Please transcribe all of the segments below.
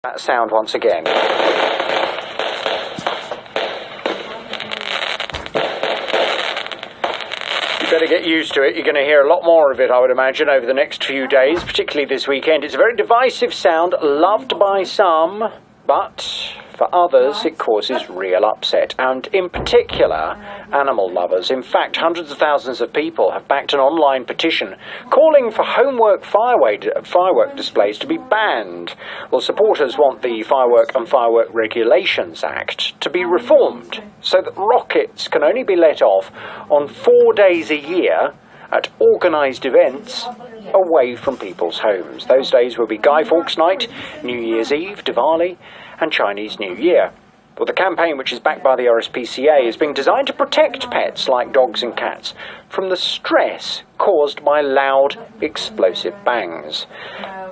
That sound once again. You better get used to it. You're going to hear a lot more of it, I would imagine, over the next few days, particularly this weekend. It's a very divisive sound, loved by some, but for others it causes real upset, and in particular animal lovers. In fact, hundreds of thousands of people have backed an online petition calling for homework firework displays to be banned. Well, supporters want the Firework and Firework Regulations Act to be reformed so that rockets can only be let off on 4 days a year at organised events away from people's homes. Those days will be Guy Fawkes Night, New Year's Eve, Diwali and Chinese New Year. Well, the campaign, which is backed by the RSPCA, is being designed to protect pets like dogs and cats from the stress caused by loud, explosive bangs.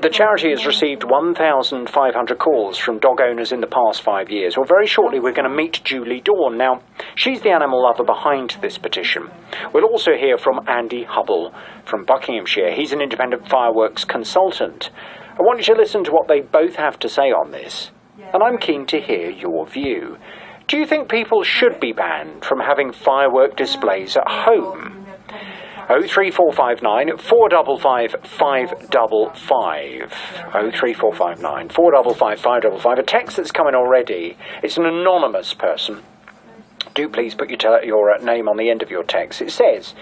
The charity has received 1,500 calls from dog owners in the past 5 years. Well, very shortly we're going to meet Julie Dawn. Now, she's the animal lover behind this petition. We'll also hear from Andy Hubble from Buckinghamshire. He's an independent fireworks consultant. I want you to listen to what they both have to say on this, and I'm keen to hear your view. Do you think people should be banned from having firework displays at home? 03459 455 555. 03459 455 555. A text that's coming already. It's an anonymous person. Do please put your name on the end of your text. It says,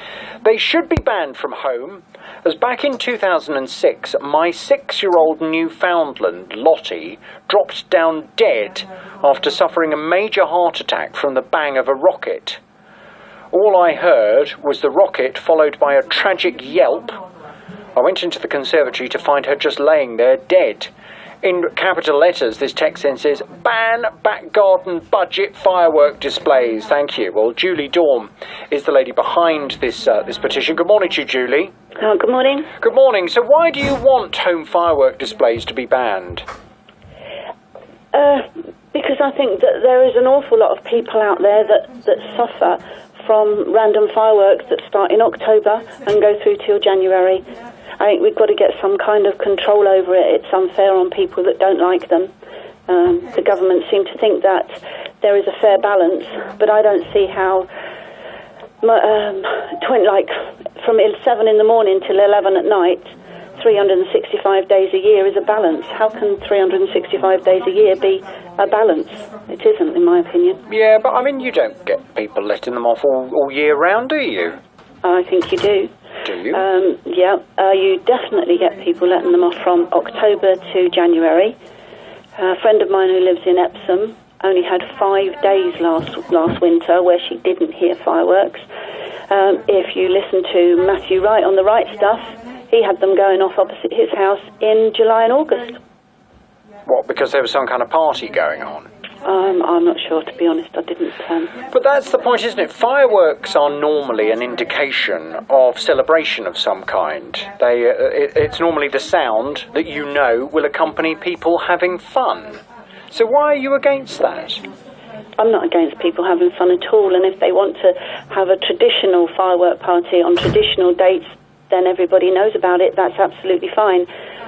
they should be banned from home, as back in 2006, my 6-year-old Newfoundland, Lottie, dropped down dead after suffering a major heart attack from the bang of a rocket. All I heard was the rocket followed by a tragic yelp. I went into the conservatory to find her just laying there dead. In capital letters, this text then says, ban back garden budget firework displays. Thank you. Well, Julie Dawn is the lady behind this petition. Good morning to you, Julie. Good morning. Good morning. So why do you want home firework displays to be banned? Because I think that there is an awful lot of people out there that suffer from random fireworks that start in October and go through till January. I think we've got to get some kind of control over it. It's unfair on people that don't like them. The government seem to think that there is a fair balance, but I don't see how, like from 7 in the morning till 11 at night, 365 days a year is a balance. How can 365 days a year be a balance? It isn't, in my opinion. Yeah, but I mean, you don't get people letting them off all year round, do you? I think you do. Do you? You definitely get people letting them off from October to January. A friend of mine who lives in Epsom only had 5 days last winter where she didn't hear fireworks. If you listen to Matthew Wright on The Right Stuff, he had them going off opposite his house in July and August. What, because there was some kind of party going on? I'm not sure, to be honest. I didn't... But that's the point, isn't it? Fireworks are normally an indication of celebration of some kind. It's normally the sound that you know will accompany people having fun. So why are you against that? I'm not against people having fun at all, and if they want to have a traditional firework party on traditional dates, then everybody knows about it. That's absolutely fine.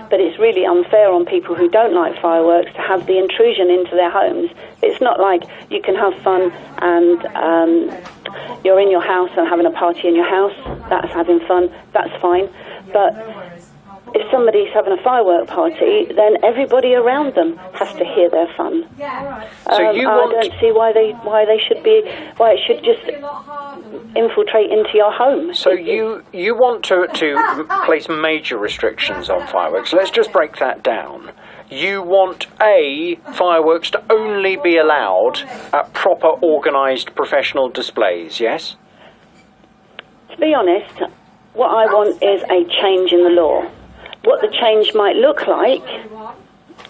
But it's really unfair on people who don't like fireworks to have the intrusion into their homes. It's not like you can have fun and you're in your house and having a party in your house. That's having fun. That's fine. But if somebody's having a firework party, then everybody around them has to hear their fun. So I don't see why it should just infiltrate into your home. So you want to place major restrictions on fireworks. Let's just break that down. You want fireworks to only be allowed at proper organised professional displays, yes? To be honest, what I want is a change in the law. What the change might look like,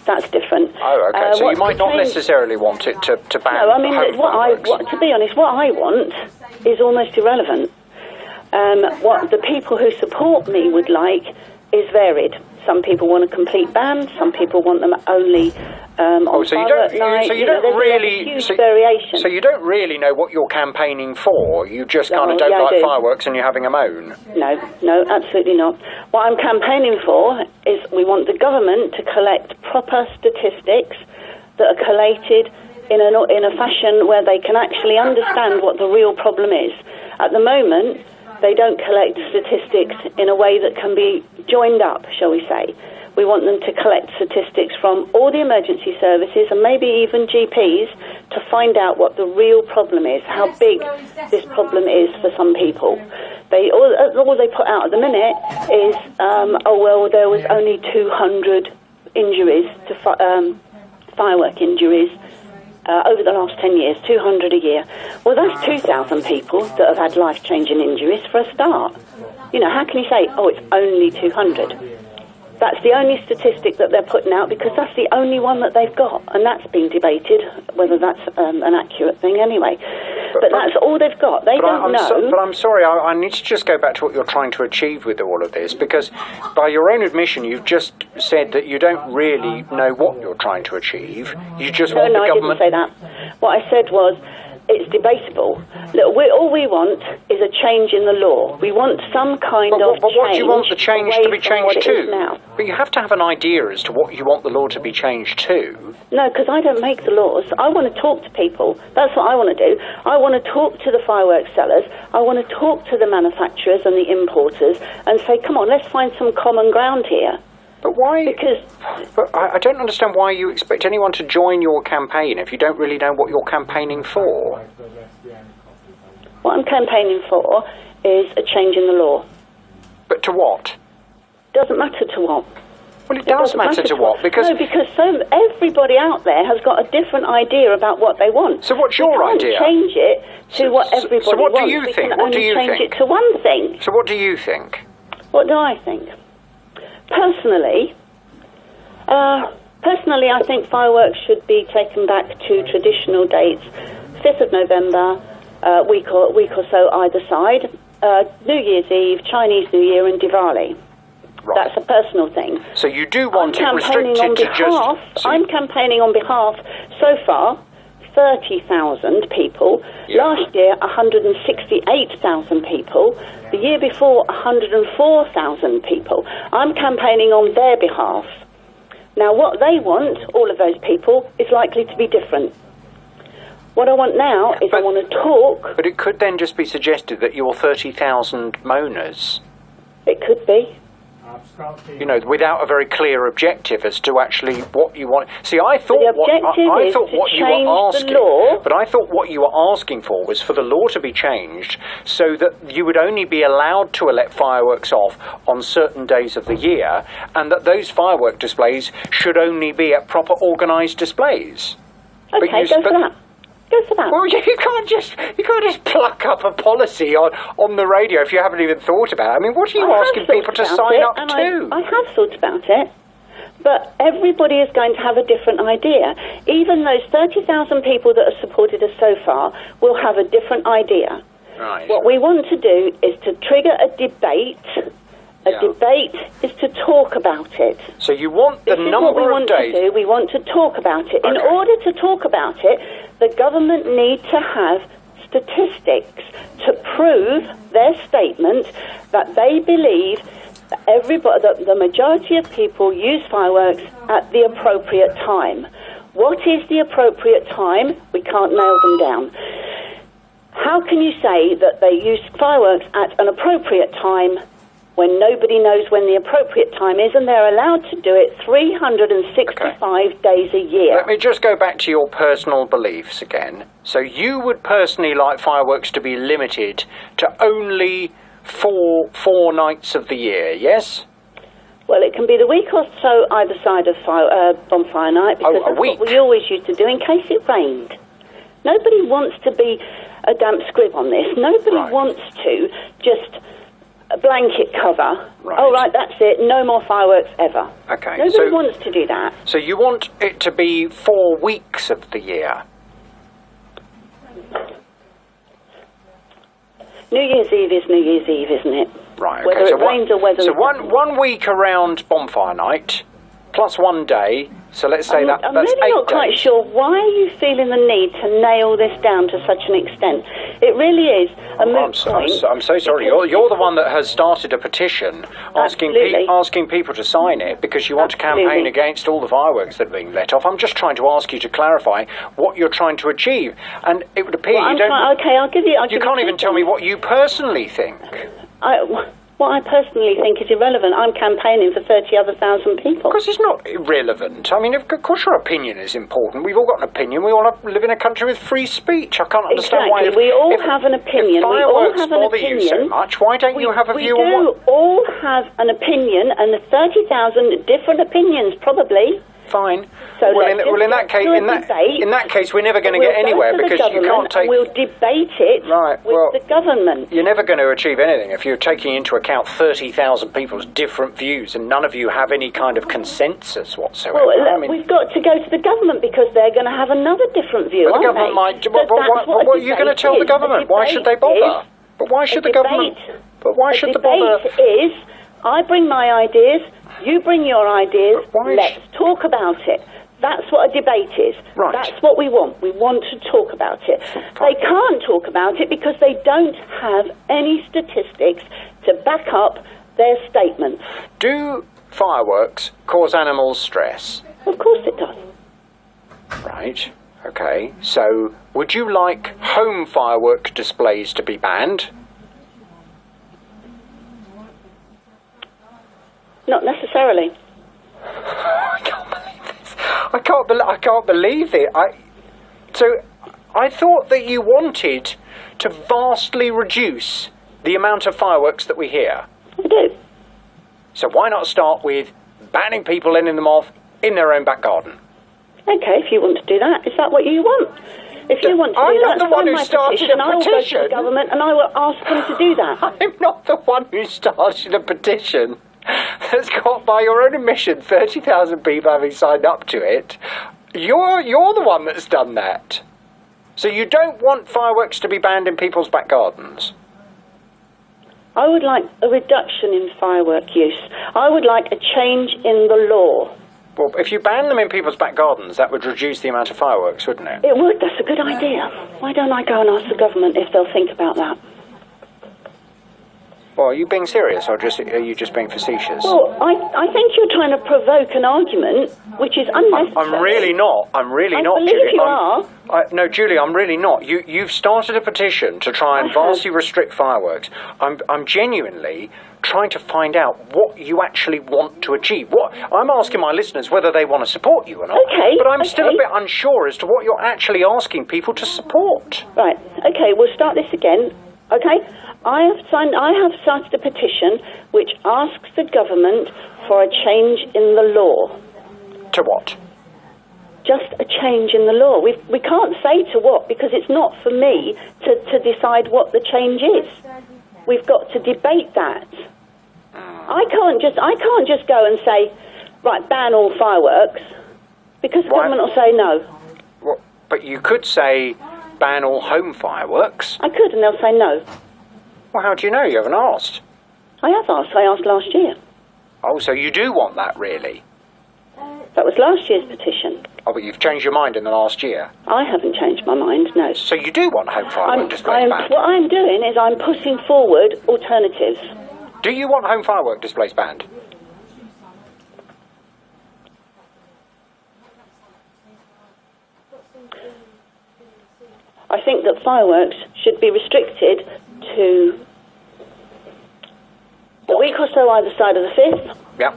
that's different. Oh, okay. So you might not necessarily want it to ban. No, I mean, to be honest, what I want is almost irrelevant. What the people who support me would like is varied. Some people want a complete ban. Some people want them only on firework night. So you don't there's really, a huge variation. So you don't really know what you're campaigning for. You just kind of don't like fireworks, and you're having a moan. No, absolutely not. What I'm campaigning for is we want the government to collect proper statistics that are collated in a fashion where they can actually understand what the real problem is. At the moment, they don't collect statistics in a way that can be joined up, shall we say. We want them to collect statistics from all the emergency services and maybe even GPs to find out what the real problem is, how big this problem is for some people. All they put out at the minute is, there was only 200 injuries, firework injuries, over the last 10 years, 200 a year. Well, that's 2,000 people that have had life-changing injuries for a start. You know, how can you say, it's only 200? That's the only statistic that they're putting out because that's the only one that they've got. And that's been debated, whether that's an accurate thing anyway. But that's all they've got. They don't know. But I'm sorry, I need to just go back to what you're trying to achieve with all of this, because by your own admission, you've just said that you don't really know what you're trying to achieve. You just want the government... No, I didn't say that. What I said was, it's debatable. Look, all we want is a change in the law. We want some kind of change. But what do you want the change to be changed to? Now. But you have to have an idea as to what you want the law to be changed to. No, because I don't make the laws. I want to talk to people. That's what I want to do. I want to talk to the fireworks sellers. I want to talk to the manufacturers and the importers and say, come on, let's find some common ground here. But why? Because I don't understand why you expect anyone to join your campaign if you don't really know what you're campaigning for. What I'm campaigning for is a change in the law. But to what? Doesn't matter to what. Well, it does matter to what, because... No, because everybody out there has got a different idea about what they want. So what's your idea? We can't change it to what everybody wants. So what do you think? We can only change it to one thing. So what do you think? What do I think? Personally, I think fireworks should be taken back to traditional dates, 5th of November, week or so either side, New Year's Eve, Chinese New Year and Diwali. Right. That's a personal thing. So you do want it restricted to just... I'm campaigning on behalf, so far, 30,000 people. Yeah. Last year, 168,000 people. The year before, 104,000 people. I'm campaigning on their behalf. Now, what they want, all of those people, is likely to be different. What I want now is I want to talk... But it could then just be suggested that you're 30,000 moaners. It could be. You know, without a very clear objective as to actually what you want. See, I thought what you were asking, but I thought what you were asking for was for the law to be changed so that you would only be allowed to let fireworks off on certain days of the year, and that those firework displays should only be at proper organised displays. Okay, go for that. Go for that. Well, you can't just pluck up a policy on the radio if you haven't even thought about it. I mean, what are you asking people to sign up to? I have thought about it, but everybody is going to have a different idea. Even those 30,000 people that have supported us so far will have a different idea. Right. What we want to do is to trigger a debate. A debate is to talk about it. So you want the number of days... We want to talk about it. Okay. In order to talk about it, the government need to have statistics to prove their statement that they believe that the majority of people use fireworks at the appropriate time. What is the appropriate time? We can't nail them down. How can you say that they use fireworks at an appropriate time when nobody knows when the appropriate time is, and they're allowed to do it 365 days a year? Let me just go back to your personal beliefs again. So you would personally like fireworks to be limited to only four nights of the year, yes? Well, it can be the week or so either side of bonfire night, because that's what we always used to do in case it rained. Nobody wants to be a damp squib on this. Nobody wants to just... a blanket cover. Right. Oh, right, that's it. No more fireworks ever. Okay. Nobody wants to do that. So you want it to be 4 weeks of the year? New Year's Eve is New Year's Eve, isn't it? Right, okay. Whether it rains or whether so it one doesn't. 1 week around bonfire night, plus 1 day. So let's say I'm that's really 8 not quite days. sure why are you feeling the need to nail this down to such an extent. It really is a moot point. I'm so sorry. You're the one that has started a petition Absolutely. asking people to sign it because you want to campaign Absolutely. against all the fireworks that are being let off. I'm just trying to ask you to clarify what you're trying to achieve, and it would appear Well, you don't. okay, I'll give you. You can't even tell me what you personally think. What I personally think is irrelevant. I'm campaigning for 30 other thousand people. Because it's not irrelevant. I mean, of course your opinion is important. We've all got an opinion. We all live in a country with free speech. I can't understand why... Exactly. We all have an opinion. If fireworks we all have an bother opinion. you so much, why don't you have a view on We what... do all have an opinion, and the 30,000 different opinions, probably. Fine. So well, let's in that case, do a debate. in that case, we're never going to We'll get anywhere go to the because you can't government take. and we'll debate it with the government. You're never going to achieve anything if you're taking into account 30,000 people's different views and none of you have any kind of consensus whatsoever. Well, we've got to go to the government because they're going to have another different view. But the government might. What are you going to tell the government? Why should they bother? But why should the government? But why should the bother? The debate is, I bring my ideas, you bring your ideas. Let's talk about it. That's what a debate is. Right. That's what we want. We want to talk about it. They can't talk about it because they don't have any statistics to back up their statements. Do fireworks cause animals stress? Of course it does. Right. Okay. So, would you like home firework displays to be banned? Not necessarily. I can't believe it. So I thought that you wanted to vastly reduce the amount of fireworks that we hear. I do. So why not start with banning people letting them off in their own back garden? Okay, if you want to do that, is that what you want? If you want to I'm do not that, the one sign who my started petition. a I will go to petition. the government and I will ask them to do that. I'm not the one who started a petition that's got, by your own admission, 30,000 people having signed up to it. You're the one that's done that. So you don't want fireworks to be banned in people's back gardens? I would like a reduction in firework use. I would like a change in the law. Well, if you ban them in people's back gardens, that would reduce the amount of fireworks, wouldn't it? It would. That's a good idea. Why don't I go and ask the government if they'll think about that? Well, are you being serious, or are you just being facetious? Well, I think you're trying to provoke an argument which is unnecessary. I'm really not. I'm really not, believe Julie. you are. No, Julie, I'm really not. You've started a petition to try and vastly restrict fireworks. I'm genuinely trying to find out what you actually want to achieve. I'm asking my listeners whether they want to support you or not. Okay. But I'm still a bit unsure as to what you're actually asking people to support. Right. Okay. We'll start this again. Okay. I have started a petition which asks the government for a change in the law. To what? Just a change in the law. We can't say to what because it's not for me to decide what the change is. We've got to debate that. I can't just go and say, right, ban all fireworks, because the government will say no. Well, but you could say ban all home fireworks. I could, and they'll say no. Well, how do you know? You haven't asked. I have asked. I asked last year. Oh, so you do want that, really? That was last year's petition. Oh, but you've changed your mind in the last year. I haven't changed my mind, no. So you do want home firework displays banned? What I'm doing is I'm putting forward alternatives. Do you want home firework displays banned? I think that fireworks should be restricted to a week or so either side of the 5th, Yep.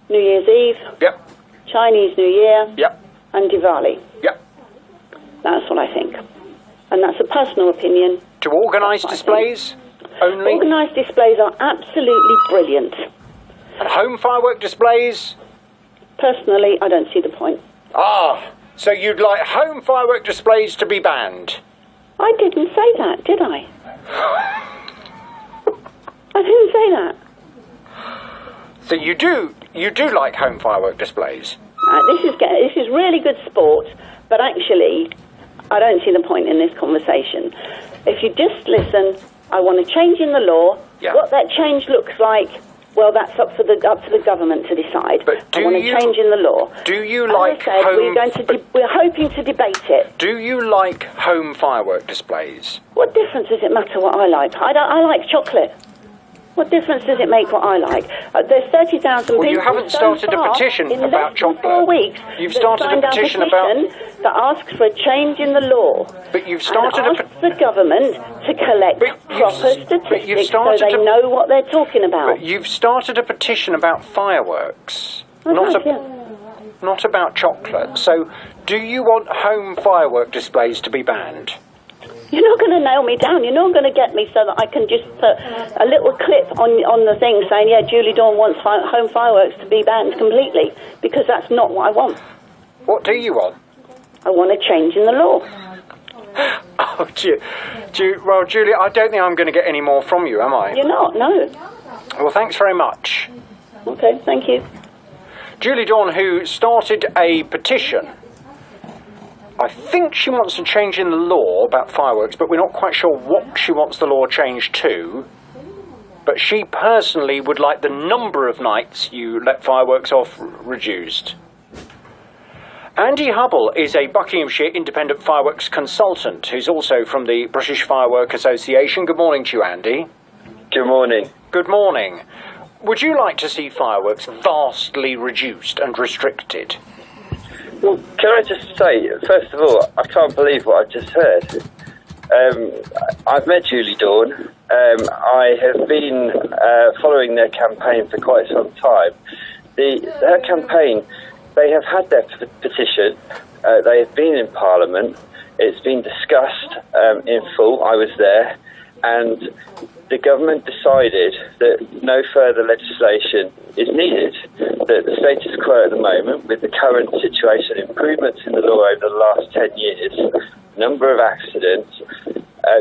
New Year's Eve, Yep. Chinese New Year, Yep. and Diwali. Yep. That's what I think. And that's a personal opinion. To organised displays only? Organised displays are absolutely brilliant. And home firework displays? Personally, I don't see the point. Ah, so you'd like home firework displays to be banned? I didn't say that, did I? I didn't say that. So you do like home firework displays? This is really good sport, but actually, I don't see the point in this conversation. If you just listen, I want a change in the law. Yeah. What that change looks like, well, that's up to the government to decide. But I want a change in the law. Do you As like I said, home... we're hoping to debate it. Do you like home firework displays? What difference does it matter what I like? I like chocolate. What difference does it make what I like? There's 30,000 people. Well, you haven't started a petition in about less than chocolate. 4 weeks. You've started a petition that asks for a change in the law. But you've started and asks the government to collect proper statistics so they know what they're talking about. But you've started a petition about fireworks, not about chocolate. So, do you want home firework displays to be banned? You're not going to nail me down. You're not going to get me so that I can just put a little clip on the thing saying, yeah, Julie Dawn wants home fireworks to be banned completely, because that's not what I want. What do you want? I want a change in the law. Oh, well, Julie, I don't think I'm going to get any more from you, am I? You're not, no. Well, thanks very much. Okay, thank you. Julie Dawn, who started a petition. I think she wants to change in the law about fireworks, but we're not quite sure what she wants the law changed to. But she personally would like the number of nights you let fireworks off reduced. Andy Hubble is a Buckinghamshire independent fireworks consultant who's also from the British Firework Association. Good morning to you, Andy. Good morning. Good morning. Would you like to see fireworks vastly reduced and restricted? Well, can I just say, first of all, I can't believe what I've just heard. I've met Julie Dawn. I have been following their campaign for quite some time. Their campaign, they have had their petition. They have been in Parliament. It's been discussed in full. I was there. And the government decided that no further legislation is needed, that the status quo at the moment, with the current situation, improvements in the law over the last 10 years, number of accidents,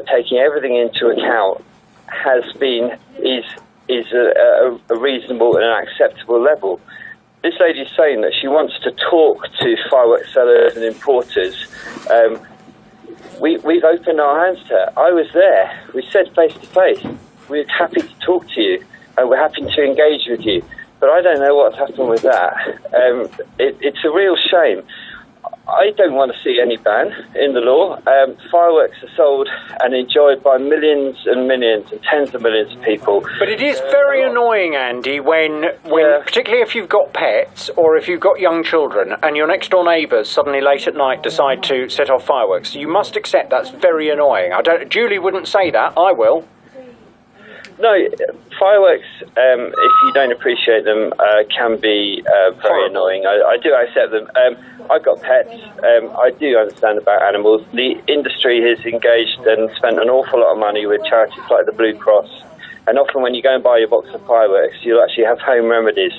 taking everything into account, is a reasonable and an acceptable level. This lady is saying that she wants to talk to fireworks sellers and importers. We've opened our hands to her. I was there. We said face to face, we're happy to talk to you and we're happy to engage with you. But I don't know what's happened with that. It's a real shame. I don't want to see any ban in the law. Fireworks are sold and enjoyed by millions and millions and tens of millions of people. But it is very annoying, Andy, when particularly if you've got pets or if you've got young children and your next door neighbours suddenly late at night decide to set off fireworks. You must accept that's very annoying. Julie wouldn't say that. I will. No, fireworks, if you don't appreciate them, can be very annoying. I do accept them. I've got pets. I do understand about animals. The industry has engaged and spent an awful lot of money with charities like the Blue Cross. And often when you go and buy your box of fireworks, you'll actually have home remedies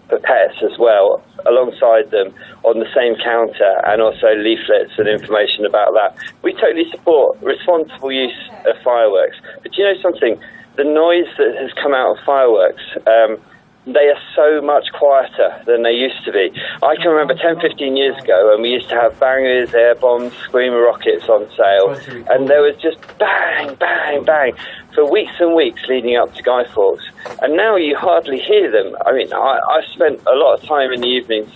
for pets as well, alongside them on the same counter, and also leaflets and information about that. We totally support responsible use of fireworks. But you know something? The noise that has come out of fireworks, they are so much quieter than they used to be. I can remember 10, 15 years ago when we used to have bangers, air bombs, screamer rockets on sale, and there was just bang, bang, bang for weeks and weeks leading up to Guy Fawkes. And now you hardly hear them. I mean, I spent a lot of time in the evenings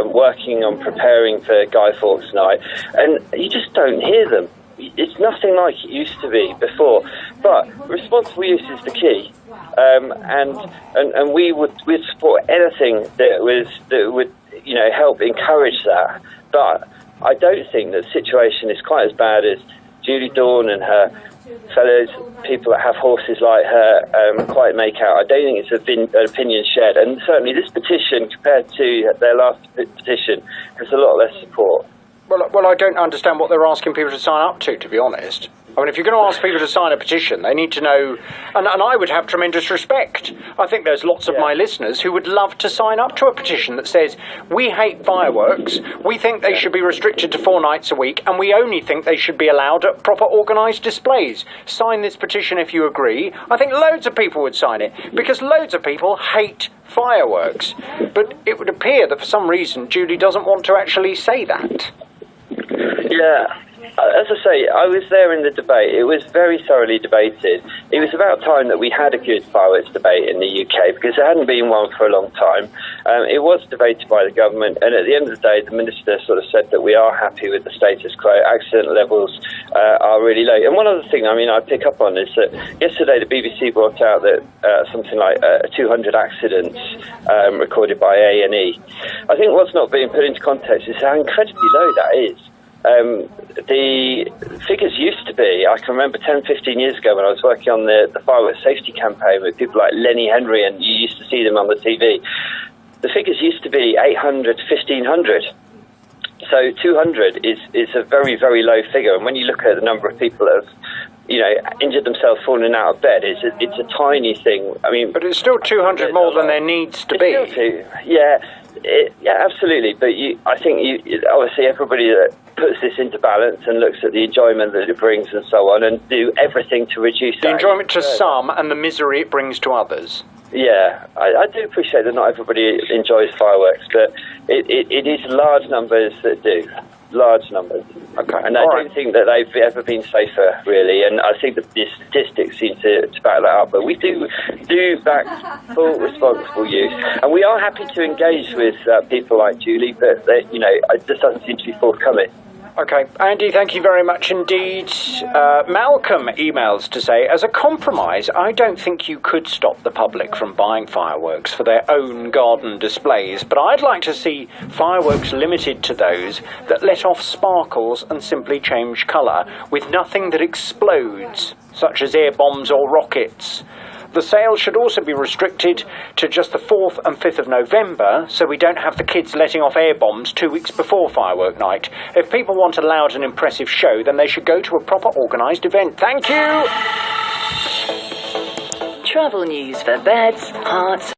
working on preparing for Guy Fawkes night, and you just don't hear them. It's nothing like it used to be before, but responsible use is the key, and we'd support anything that would help encourage that. But I don't think the situation is quite as bad as Julie Dawn and her fellows, people that have horses like her, quite make out. I don't think it's an opinion shared, and certainly this petition compared to their last petition has a lot less support. Well, I don't understand what they're asking people to sign up to be honest. I mean, if you're going to ask people to sign a petition, they need to know, and I would have tremendous respect. I think there's lots of my listeners who would love to sign up to a petition that says, we hate fireworks, we think they should be restricted to 4 nights a week, and we only think they should be allowed at proper organised displays. Sign this petition if you agree. I think loads of people would sign it, because loads of people hate fireworks. But it would appear that for some reason Julie doesn't want to actually say that. Yeah, As I say, I was there in the debate. It was very thoroughly debated. It was about time that we had a good fireworks debate in the UK because there hadn't been one for a long time. It was debated by the government, and at the end of the day, the minister sort of said that we are happy with the status quo. Accident levels are really low. And one other thing, I pick up on is that yesterday the BBC brought out that something like 200 accidents recorded by A&E. I think what's not being put into context is how incredibly low that is. The figures used to be, I can remember 10, 15 years ago when I was working on the fireworks safety campaign with people like Lenny Henry, and you used to see them on the TV. The figures used to be 800 to 1,500. So 200 is a very, very low figure. And when you look at the number of people that have injured themselves falling out of bed, it's a tiny thing. But it's still 200 more than there needs to be. Yeah, absolutely. But I think obviously everybody that puts this into balance and looks at the enjoyment that it brings and so on, and do everything to reduce the enjoyment to some and the misery it brings to others. Yeah, I do appreciate that not everybody enjoys fireworks, but it is large numbers that do. Large numbers. Okay. And I don't think that they've ever been safer, really, and I think that the statistics seem to back that up. But we do back full responsible use, and we are happy to engage with people like Julie, but it just doesn't seem to be forthcoming. Okay, Andy, thank you very much indeed. Malcolm emails to say, as a compromise, I don't think you could stop the public from buying fireworks for their own garden displays, but I'd like to see fireworks limited to those that let off sparkles and simply change colour, with nothing that explodes, such as air bombs or rockets. The sale should also be restricted to just the 4th and 5th of November, so we don't have the kids letting off air bombs 2 weeks before firework night. If people want a loud and impressive show, then they should go to a proper organised event. Thank you! Travel news for beds, hearts